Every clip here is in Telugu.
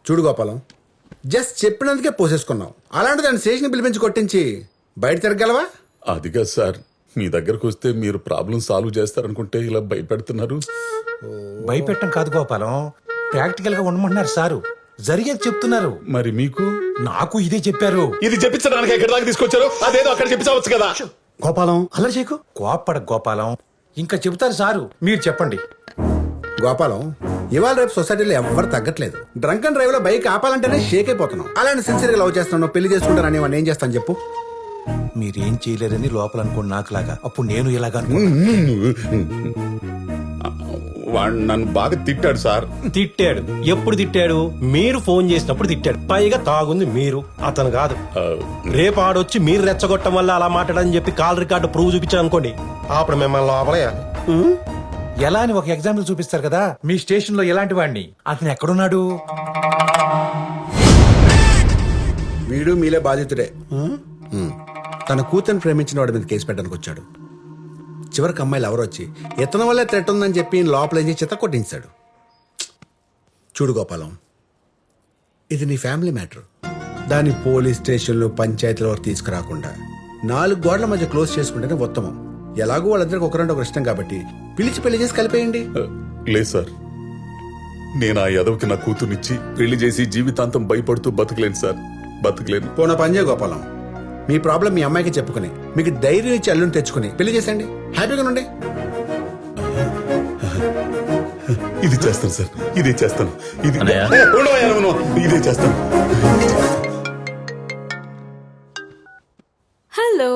చూడు గోపాలం, జస్ట్ చెప్పినందుకే పోసేసుకున్నావు. అలాంటి దాన్ని స్టేషన్ పిలిపించి కొట్టించి బయట తిరగలవా? అదిగా సార్, మీ దగ్గరకు వస్తే మీరు ప్రాబ్లం సాల్వ్ చేస్తారనుకుంటే ఇలా భయపెడుతున్నారు. భయపెట్టం కాదు గోపాలం, ప్రాక్టికల్ గా ఉండమంటున్నారు సారు. జరిగేది చెప్తున్నారు. మరి మీకు? నాకు ఇదే చెప్పారు. ఇది చెప్పించడానికి ఎక్కడి దాకా తీసుకొచ్చారు? అదేదో అక్కడ చెప్పించవచ్చు కదా. గోపాలం అల్లరి చేయకు. కోప్పడ గోపాలం, ఇంకా చెబుతారు సారు, మీరు చెప్పండి. గోపాలం, ఇవాళ రేపు సొసైటీలో ఎవ్వరు తగ్గట్లేదు. డ్రంక్ అండ్ డ్రైవ్ లో బైక్ ఆపాలంటేనే షేక్ అయిపోతున్నాం. అలాంటి సిన్సియర్గా లవ్ చేస్తున్నావు, పెళ్లి చేసుకుంటానని వాడిని ఏం చేస్తాను చెప్పు? మీరేం చేయలేరని లోపల అనుకోండి నాకులాగా. అప్పుడు నేను ఇలాగా వాడు నన్ను బాగా తిట్టాడు సార్. తిట్టాడు? ఎప్పుడు తిట్టాడు? మీరు ఫోన్ చేసినప్పుడు తిట్టాడు. పైగా తాగుంది మీరు, అతను కాదు. రేపు ఆడొచ్చి మీరు రెచ్చగొట్టడం వల్ల అలా మాట్లాడని చెప్పి కాల్ రికార్డు ప్రూవ్ చూపించాను అనుకోండి, అప్పుడు మిమ్మల్ని లోపలేయాలి. ఎలా అని ఒక ఎగ్జాంపుల్ చూపిస్తారు కదా. మీ స్టేషన్ లో ఎలాంటి వాడిని, అతను ఎక్కడున్నాడు? వీడు మీలే బాధితుడే. తన కూతురు ప్రేమించిన వాడి మీద కేసు పెట్టడానికి వచ్చాడు. చివరికి అమ్మాయిలు ఎవరు వచ్చి ఇతని వల్లే థ్రెట్ ఉందని చెప్పి లోపలేసి చిత్త కొట్టించాడు. చూడు గోపాలం, ఇది నీ ఫ్యామిలీ మ్యాటర్. దాన్ని పోలీస్ స్టేషన్లు పంచాయతీల వరకు తీసుకురాకుండా 4 గోడల మధ్య క్లోజ్ చేసుకుంటేనే ఉత్తమం. ఎలాగో వాళ్ళందరికీ ఒకరంటే ఒకరు ఇష్టం కాబట్టి పిలిచి పెళ్లి చేసి కలిపేయండి. లేదు సార్, నేను ఆ యదవకి నా కూతుర్నిచ్చి పెళ్లి చేసి జీవితాంతం భయపడుతూ బతకలేను సార్, బతకలేను. పోనా పని చేయ గోపాలం, మీ ప్రాబ్లం మీ అమ్మాయికి చెప్పుకుని మీకు ధైర్యం ఇచ్చి అల్లుని తెచ్చుకుని పెళ్లి చేసేయండి. హ్యాపీగా ఉండండి. ఇది చేస్తాను సార్, ఇదే చేస్తాను. ఇదే చేస్తాను. హలో.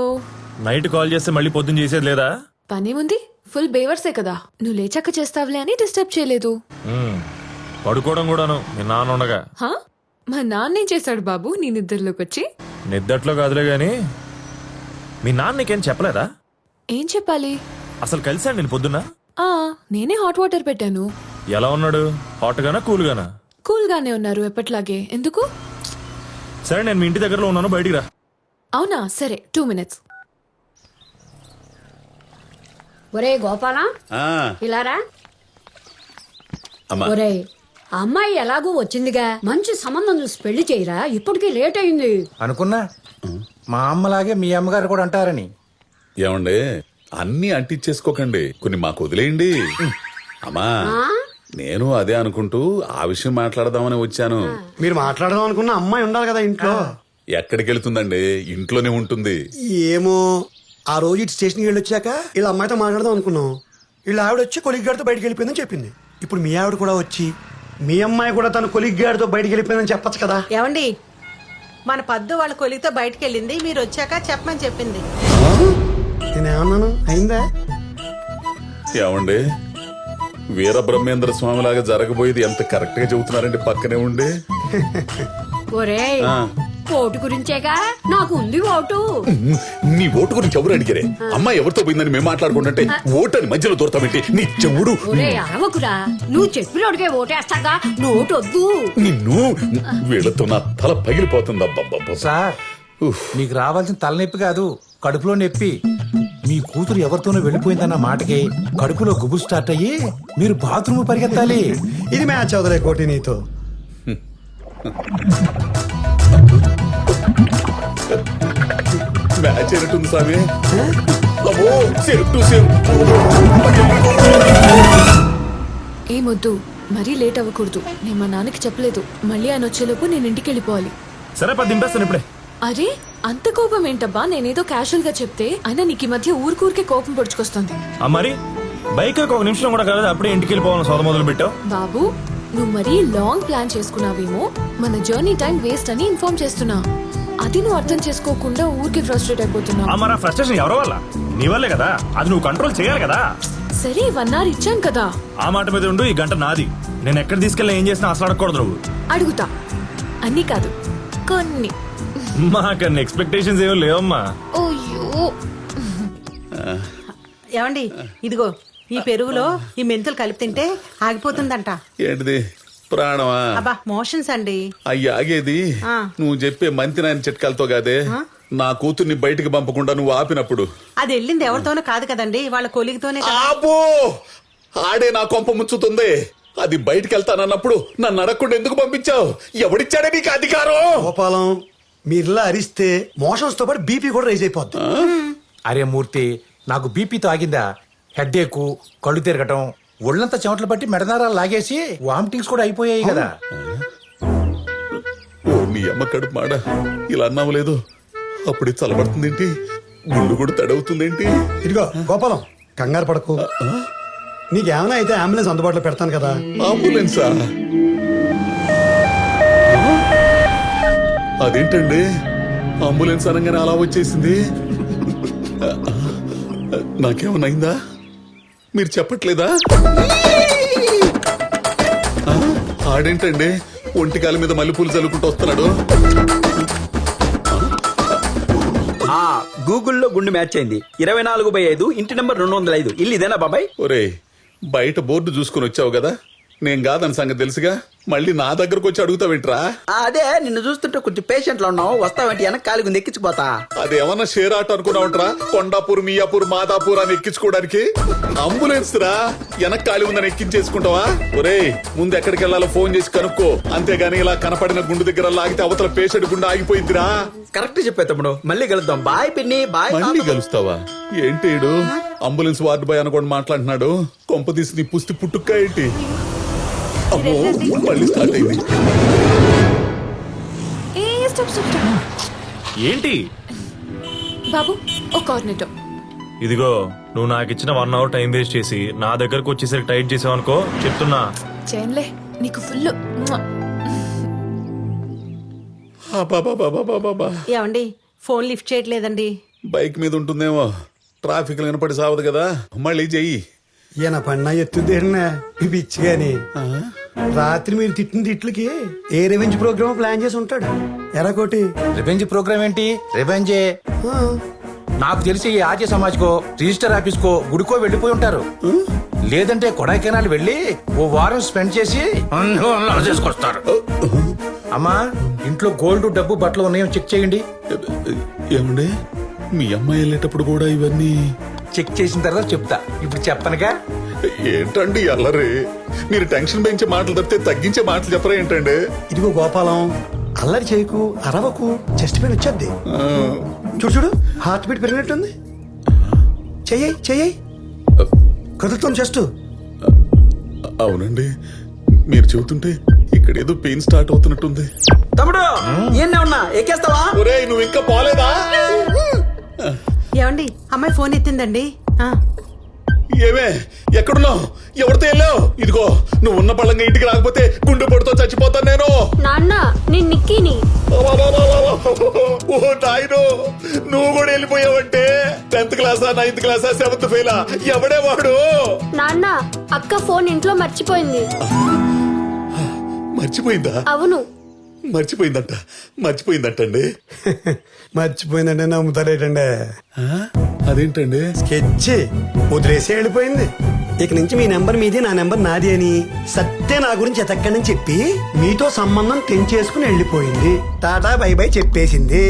నైట్ కాల్ చేస్తే మళ్ళీ పొద్దున్న చేసేది లేదా? పని ఉంది, ఫుల్ బేవర్సే కదా. నువ్వు లేచాక చేస్తావులే అని డిస్టర్బ్ చేయలేదు. పడుకోవడం కూడాను మీ నాన్న ఉండగా. హా, మా నాన్నేం చేశాడు బాబు నీ నిద్రలోకి వచ్చి? నిద్దట్లో కాదులే గాని మీ నాన్న నీకేం చెప్పలేదా? ఏం చెప్పాలి? అసలు కలిసాడు నేను పొద్దున్న. నేనే హాట్ వాటర్ పెట్టాను. ఎలా ఉన్నాడు? హాట్ గానా కూల్ గానా? కూల్ గానే ఉన్నారు ఎప్పట్లాగే. ఎందుకు? సరే నేను మీ ఇంటి దగ్గరలో ఉన్నాను, బయటికి రా. అవునా, సరే 2 minutes. ఒరే గోపాలా, ఇలారా. అమ్మా. ఒరే, అమ్మాయి ఎలాగూ వచ్చిందిగా, మంచి సంబంధం చూసి పెళ్లి చేయరా, ఇప్పటికే లేట్ అయింది. అనుకున్నా మా అమ్మలాగే మీ అమ్మగారు కూడా అంటారని. ఏమండే, అన్ని అంటించేసుకోకండి, కొన్ని మాకు వదిలేయండి. అమ్మా, నేను అదే అనుకుంటూ ఆ విషయం మాట్లాడదామని వచ్చాను. మీరు మాట్లాడదాం అనుకున్న అమ్మాయి ఉండాలి కదా ఇంట్లో. ఎక్కడికి వెళ్తుందండి? ఇంట్లోనే ఉంటుంది. ఏమో, ఆ రోజు ఇటు స్టేషన్కి వెళ్ళి వచ్చాక ఇలా అమ్మాయితో మాట్లాడదాం అనుకున్నాం. వీళ్ళ ఆవిడ వచ్చి కొలిగ్ గారితో బయటకు వెళ్ళిపోయిందని చెప్పింది. ఇప్పుడు మీ ఆవిడ కూడా వచ్చి మీ అమ్మాయి కూడా తన కొలిగ్ గారితో బయటకు వెళ్ళిపోయిందని చెప్పచ్చు కదా. ఏమండి, మన పద్దు వాళ్ళ కొలితో బయటకు వెళ్ళింది, మీరు వచ్చాక చెప్పమని చెప్పింది. నేనేమన్నాను? అయిందా? ఏమండి, వీరబ్రహ్మేంద్ర స్వామి లాగా జరగబోయేది ఎంత కరెక్ట్ గా చెబుతున్నారండి పక్కనే ఉండి. ఒరే, ఓటు గురించేగా, నాకు ఉంది ఓటు. నీ ఓటు గురించి ఎవరు అడిగారే? అమ్మాయి ఎవరితో పోయిందని మేము మాట్లాడుకుంటుంటే ఓటు అని మధ్యలో దూరతామేంటి? నీ చెవుడు. ఒరే అరవకురా, నువ్వు చెప్పినోడికే ఓటేస్తాగా, నోటు వద్దు. నిన్ను వీళ్ళతో నా తల పగిలిపోతుంది. అబ్బబ్బబ్బ. సార్, మీకు రావాల్సిన తలనొప్పి కాదు, కడుపులో నొప్పి. మీ కూతురు ఎవరితోనో వెళ్ళిపోయిందన్న మాటకి కడుపులో గుబులు స్టార్ట్ అయ్యి మీరు బాత్రూమ్ పరిగెత్తాలి. ఇది మ్యాచ్ అవుదలే కోటి నీతో. మ్యాచ్ అయినట్టుంది స్వామి. అబ్బో, సేవ్ టు సేవ్. ఏమొద్దు, మరీ లేట్ అవ్వకూడదు. నేను మా నాన్నకి చెప్పలేదు. మళ్ళీ ఆయన వచ్చేలోపు నేను ఇంటికి వెళ్ళిపోవాలి. సరే పది దింపేస్తాను ఇప్పుడే. అరే, అంత కోపం ఏంటబ్బా? నేనేదో క్యాషువల్ గా చెప్తే అయినా నీకు ఈ మధ్య ఊరికూరికే కోపం పొడుచుకొస్తుంది. మరి బైక్ ఒక నిమిషం కూడా కాలేదు, అప్పుడే ఇంటికి వెళ్ళిపోవాలని సోద మొదలు పెట్టావు. బాబు, నువ్వు మరీ లాంగ్ ప్లాన్ చేసుకున్నావేమో, మన జర్నీ టైం వేస్ట్ అని ఇన్ఫార్మ్ చేస్తున్నా. అది నువ్వు అర్థం చేసుకోకుండా ఊరికే ఫ్రస్ట్రేట్ అయిపోతున్నావు. మరి ఆ ఫ్రస్ట్రేషన్ ఎవరి వల్ల? నీ వల్లే కదా. అది నువ్వు కంట్రోల్ చేయాలి కదా. సరే 1 hour ఇచ్చాను కదా. ఆ మాట మీద ఉండు. ఈ గంట నాది. నేను ఎక్కడ తీసుకెళ్ళి ఏం చేసినా అసలు అడగకూడదు నువ్వు. అడుగుతా, అన్ని కాదు కొన్ని. మాకన్నా ఎక్స్పెక్టేషన్స్ ఏమో లేవమ్మా. ఓయ్యో. ఏమండి, ఇదిగో ఈ పెరుగులో ఈ మెంతులు కలిపి తింటే ఆగిపోతుందంట. ఏంటిది? ప్రాణమా? అబ్బా, మోషన్స్ అండి. అయ్యి ఆగేది నువ్వు చెప్పే మంతి నాయన చిట్కాలతో కాదే. నా కూతుర్ని బయటికి పంపకుండా నువ్వు ఆపినప్పుడు. అది వెళ్ళింది ఎవరితోనో కాదు కదండి, వాళ్ళ కొలిగితోనే కదా. ఆపో, ఆడే నా కొంప ముంచుతుంది. అది బయటికి వెళ్తానన్నప్పుడు నన్ను అడగకుండా ఎందుకు పంపించావు? ఎవడిచ్చాడే నీకు అధికారం? గోపాలం మీరిలా అరిస్తే మోషన్స్ తో పాటు బీపీ కూడా రైజ్ అయిపోద్ది. అరే మూర్తి, నాకు బీపీతో ఆగిందా? హెడ్ఏక్, కళ్ళు తిరగటం, ఒళ్ళంతా చెమటలు పట్టి మెడనారాలు లాగేసి వామిటింగ్స్ కూడా అయిపోయాయి కదా. ఓ నీ అమ్మ కడుపు మాడ, ఇలా అన్నావు లేదు. అప్పుడే చల్లబడుతుందేంటి? గుండు కూడా తడవుతుందేంటి? ఇదిగో గోపాలం, కంగారు పడకు. నీకేమైనా అయితే అంబులెన్స్ అందుబాటులో పెడతాను కదా. అంబులెన్సా? అదేంటండి అంబులెన్స్ అనగానే అలా వచ్చేసింది? నాకేమన్నైందా? మీరు చెప్పట్లేదా? ఆడేంటండి ఒంటికాల మీద మల్లెపూలు చల్లుకుంటూ వస్తున్నాడు? గూగుల్లో గుండు మ్యాచ్ అయింది. 24/5 ఇంటి నెంబర్ 205 ఇల్లు ఇదేనా బాబాయ్? ఒరే, బయట బోర్డు చూసుకుని వచ్చావు కదా, నేను కాదని సంగతి తెలుసుగా, మళ్ళీ నా దగ్గరకు వచ్చి అడుగుతావేంట్రా? అదే నిన్ను చూస్తుంటే కొంచెం పేషెంట్ లో ఉన్నావు, వస్తావంటే వెనక కాలిగుంది ఎక్కించిపోతా. అదేమన్నా షేర్ ఆట అనుకున్నావుట్రా? కొండాపూర్, మియాపూర్, మాదాపూర్ అని ఎక్కించుకోవడానికి అంబులెన్స్ రా. వెనక ఖాళీ ఉందని ఎక్కించేసుకుంటావా? ఒరే, ముందు ఎక్కడికి వెళ్ళాలో ఫోన్ చేసి కనుక్కో. అంతేగాని ఇలా కనపడిన గుండు దగ్గర లాగితే అవతల పేషెంట్ గుండె ఆగిపోయిందిరా. కరెక్ట్ చెప్పే తమ్ముడు, మళ్ళీ కలుద్దాం. బాయ్ పిన్ని, బాయ్. మళ్ళీ కలుస్తావా? ఏంటి అంబులెన్స్ వార్డు బాయ్ అనుకోండి మాట్లాడుతున్నాడు. కొంప తీసి నీ పుస్తి పుట్టుక్క ఏంటి? అమ్మో, మళ్ళీ స్టార్ట్ అయింది. ఏ స్టాప్ స్టాప్ స్టాప్. ఏంటి బాబు ఒక కార్నెటో. ఇదిగో, నువ్వు నాకు ఇచ్చిన 1 hour టైం వేస్ట్ చేసి నా దగ్గరకు వచ్చేసరికి టైట్ చేసావు అనుకో, చెప్తున్నా. చేన్లే నీకు ఫుల్. ఏమండి ఫోన్ లిఫ్ట్ చేయట్లేదండి. బైక్ మీద ఉంటుందేమో, ట్రాఫిక్ వినపడి సావదు కదా. మళ్ళీ చెయ్యి. ఈయన పన్నా ఎత్తుదేనా పిచ్చి గాని. రాత్రి మీరు తిట్టిన తిట్లకి ఏ రెవెంజ్ ప్రోగ్రామ్ ప్లాన్ చేసి ఉంటాడు. ఎరాకోటి రివెంజ్ ప్రోగ్రామ్ ఏంటి? రివెంజే. నాకు తెలిసి ఈ ఆర్య సమాజ్కో, రిజిస్టర్ ఆఫీస్కో, గుడికో వెళ్ళిపోయి ఉంటారు. లేదంటే కొడైకెనాల్ వెళ్ళి ఓ వారం స్పెండ్ చేసి చేసుకొస్తారు. అమ్మా, ఇంట్లో గోల్డ్, డబ్బు, బట్టలు ఉన్నాయో చెక్ చేయండి. ఏమండి, మీ అమ్మాయి వెళ్ళేటప్పుడు కూడా ఇవన్నీ చెక్ చేసిన తర్వాత చెప్తా. ఇప్పుడు చెప్పనుగా. ఏంటండి అల్లరి? మీరు టెన్షన్ పెంచే మాటలు తప్పితే తగ్గించే మాటలు చెప్పరా ఏంటండి? ఇదిగో గోపాలం, అల్లరి చేయకు, అరవకు, చెస్ట్ పెయిన్ వచ్చేద్ది. చూడు చూడు, హార్ట్ బీట్ పెరిగినట్టుంది. చెయ్యి చెయ్యి, కదులుతాం చెస్ట్. అవునండి, మీరు చెబుతుంటే ఇక్కడ ఏదో పెయిన్ స్టార్ట్ అవుతున్నట్టుంది. తమ్ముడు ఏనే ఉన్నా ఎక్కేస్తావా? ఒరేయ్, నువ్వు ఇంకా పోలేదా? ఏమండి అమ్మాయి ఫోన్ ఎత్తిందండి. ఏమే, ఎక్కడున్నావు? ఎవరితో వెళ్ళావు? ఇదిగో, నువ్వు ఉన్న పళ్ళంగా ఇంటికి రాకపోతే గుండె పొడితో చచ్చిపోతాను నేను. నాన్న నేను నిక్కీని. ఓ నాయనో, నువ్వు కూడా వెళ్ళిపోయావంటే 10th క్లాసా, 9th క్లాసా, 7th ఫెయిలా? ఎవడే వాడు? నాన్న అక్క ఫోన్ ఇంట్లో మర్చిపోయింది. మర్చిపోయిందా? అవును. మర్చిపోయిందంటండి. మర్చిపోయిందంటే నమ్ముతారేటండి. అదేంటండి? స్కెచ్ వదిలేసి వెళ్ళిపోయింది. ఇక నుంచి మీ నెంబర్ మీది, నా నెంబర్ నాది అని సత్య నా గురించి ఎతక్కడని చెప్పి మీతో సంబంధం తెంచేసుకుని వెళ్ళిపోయింది. టాటా బై బై చెప్పేసింది.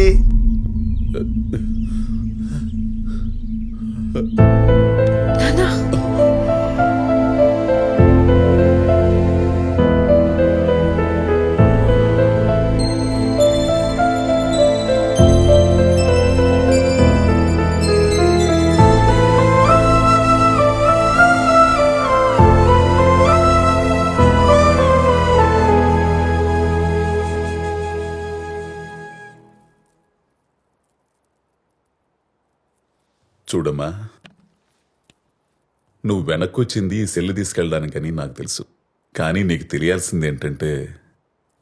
చూడమ్మా, నువ్వు వెనక్కొచ్చింది ఈ సెల్లు తీసుకెళ్ళడానికని నాకు తెలుసు. కానీ నీకు తెలియాల్సింది ఏంటంటే,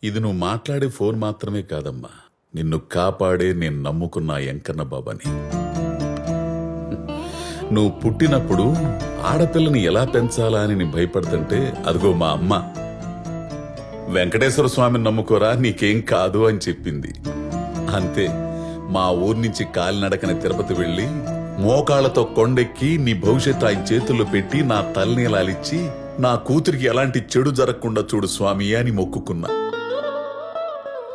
ఇది నువ్వు మాట్లాడే ఫోన్ మాత్రమే కాదమ్మా, నిన్ను కాపాడే నేను నమ్ముకున్న వెంకన్న బాబాని. నువ్వు పుట్టినప్పుడు ఆడపిల్లని ఎలా పెంచాలా అని నేను భయపడుతుంటే, అదిగో మా అమ్మ వెంకటేశ్వర స్వామిని నమ్ముకోరా, నీకేం కాదు అని చెప్పింది. అంతే, మా ఊరి నుంచి కాలినడకన తిరుపతి వెళ్ళి మోకాళ్లతో కొండెక్కి నీ భవిష్యత్తు ఆయన చేతుల్లో పెట్టి నా తలనీలాలిచ్చి నా కూతురికి ఎలాంటి చెడు జరగకుండా చూడు స్వామి అని మొక్కుకున్నా.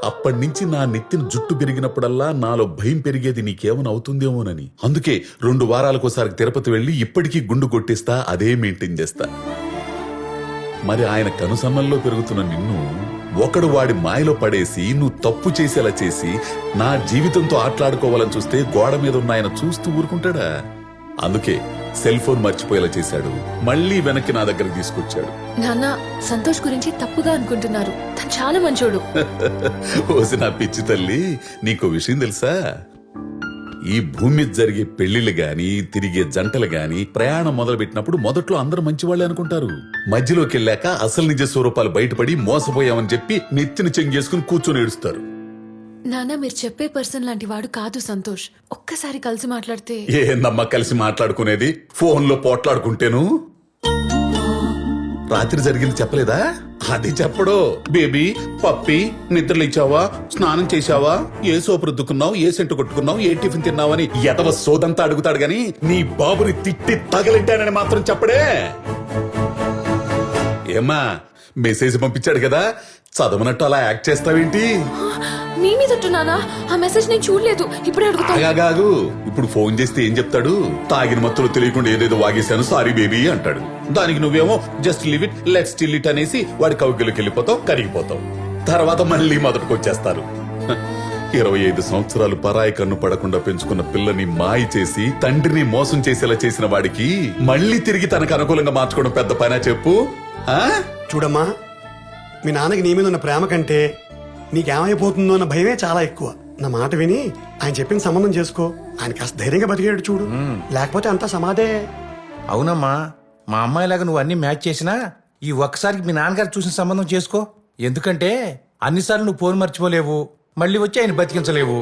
అప్పటినుంచి నా నెత్తిన జుట్టు పెరిగినప్పుడల్లా నాలో భయం పెరిగేది నీకేమైనా అవుతుందేమోనని. అందుకే 2 వారాలకోసారి తిరుపతి వెళ్ళి ఇప్పటికీ గుండు కొట్టిస్తా, అదే మెయింటైన్ చేస్తా. మరి ఆయన కనుసన్నల్లో పెరుగుతున్న నిన్ను ఒకడు వాడి మాయలో పడేసి నువ్వు తప్పు చేసేలా చేసి నా జీవితంతో ఆటలాడుకోవాలని చూస్తే గోడ మీద ఉన్న ఆయన చూస్తూ ఊరుకుంటాడా? అందుకే సెల్ ఫోన్ మర్చిపోయేలా చేశాడు, మళ్ళీ వెనక్కి నా దగ్గరకు తీసుకొచ్చాడు. నాన్న సంతోష్ గురించి తప్పుగా అనుకుంటున్నారు. తను చాలా మంచోడు. ఓసి నా పిచ్చి తల్లి, నీకో విషయం తెలుసా? ఈ భూమి మీద జరిగే పెళ్లిళ్ళు గాని తిరిగే జంటలు గాని ప్రయాణం మొదలుపెట్టినప్పుడు మొదట్లో అందరూ మంచివాళ్లే అనుకుంటారు. మధ్యలోకి వెళ్ళాక అసలు నిజ స్వరూపాలు బయటపడి మోసపోయామని చెప్పి నెత్తిన చెంగేసుకుని కూర్చొని ఏడుస్తారు. నాన్న మీరు చెప్పే పర్సన్ లాంటి వాడు కాదు సంతోష్. ఒక్కసారి కలిసి మాట్లాడితే. ఏందమ్మా కలిసి మాట్లాడుకునేది? ఫోన్లో పోట్లాడుకుంటేను. రాత్రి జరిగింది చెప్పలేదా? అది చెప్పడు. బేబీ పప్పి నిద్రలేచావా, స్నానం చేశావా, ఏ సోపు రుద్దుకున్నావు, ఏ సెంటు కొట్టుకున్నావు, ఏ టిఫిన్ తిన్నావని ఎదవ సోదంతా అడుగుతాడు గాని నీ బాబుని తిట్టి తగలెట్టానని మాత్రం చెప్పడే. ఏమ్మా మెసేజ్ పంపించాడు కదా, చదవనట్టు అలా యాక్ట్ చేస్తావేంటి? మీ మీద నానా ఆ మెసేజ్ నేను చూడలేదు. ఇప్పుడే అడుగుతా. ఆగాగాగు, ఇప్పుడు ఫోన్ చేస్తే ఏం చెప్తాడు? తాగిన మత్తులో తెలియకుండా ఏదేదో వాగేశాను సారీ బేబీ అంటాడు. దానికి నువ్వేమో just live it let's still it అనేసి వాడి కౌగిలికి వెళ్ళిపోతావు, కరిగిపోతావు. తర్వాత మళ్ళీ మొదటికి వచ్చేస్తారు. 25 సంవత్సరాలు పరాయి కన్ను పడకుండా పెంచుకున్న పిల్లని మాయ చేసి తండ్రిని మోసం చేసేలా చేసిన వాడికి మళ్ళీ తిరిగి తనకు అనుకూలంగా మార్చుకోవడం పెద్ద పనా చెప్పు? చూడమ్మా, మీ నాన్నకి నీ మీద ఉన్న ప్రేమ కంటే నీకేమైపోతుందో అన్న భయమే చాలా ఎక్కువ. నా మాట విని ఆయన చెప్పిన సంబంధం చేసుకో. ఆయన కాస్త ధైర్యంగా బతికేడు చూడు, లేకపోతే అంతా సమాధే. అవునమ్మా, మా అమ్మాయిలాగా నువ్వు అన్ని మ్యాచ్ చేసినా ఈ ఒక్కసారికి మీ నాన్నగారు చూసిన సంబంధం చేసుకో. ఎందుకంటే అన్నిసార్లు నువ్వు ఫోన్ మర్చిపోలేవు, మళ్ళీ వచ్చి ఆయన బతికించలేవు.